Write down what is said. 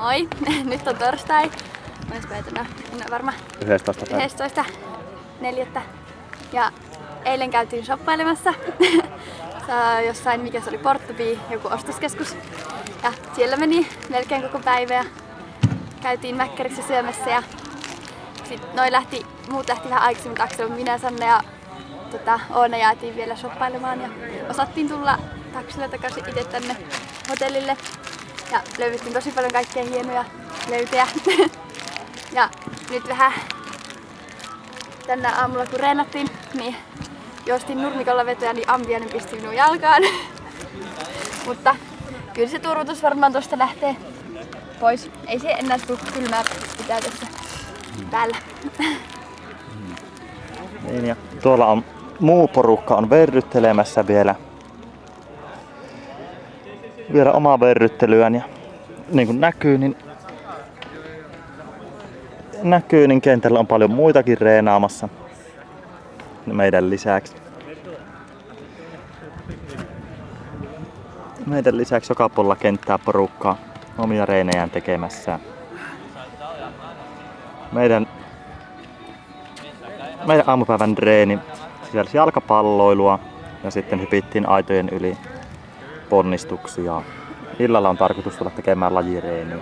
Moi! Nyt on torstai. Olis päivänä? En ole varma. 11.4. Ja eilen käytiin shoppailemassa. Jossain, mikä se oli, Porttubi, joku ostoskeskus. Ja siellä meni melkein koko päivä ja käytiin Mäkkärissä syömässä ja sit muut lähti vähän aikaisemmin, Aksel, minä, Sanne ja Oona jäätiin vielä shoppailemaan ja osattiin tulla taksilla takaisin itse tänne hotellille. Ja löydettiin tosi paljon kaikkea hienoja löytöjä. Ja nyt vähän tänä aamulla kun reenattiin, niin juostin nurmikolla vetoja, niin ambiainen pisti minun jalkaan. Mutta kyllä se turvotus varmaan tosta lähtee pois. Ei se enää tule kylmää pitää tässä päällä. Niin, ja tuolla on muu porukka on verryttelemässä vielä omaa verryttelyään ja niin kuin näkyy, niin kentällä on paljon muitakin reenaamassa meidän lisäksi. Meidän lisäksi joka puolella kenttää porukkaa omia reenejään tekemässä. Meidän aamupäivän reeni sisälsi jalkapalloilua ja sitten hypittiin aitojen yli ponnistuksia. Illalla on tarkoitus tulla tekemään lajireeniä.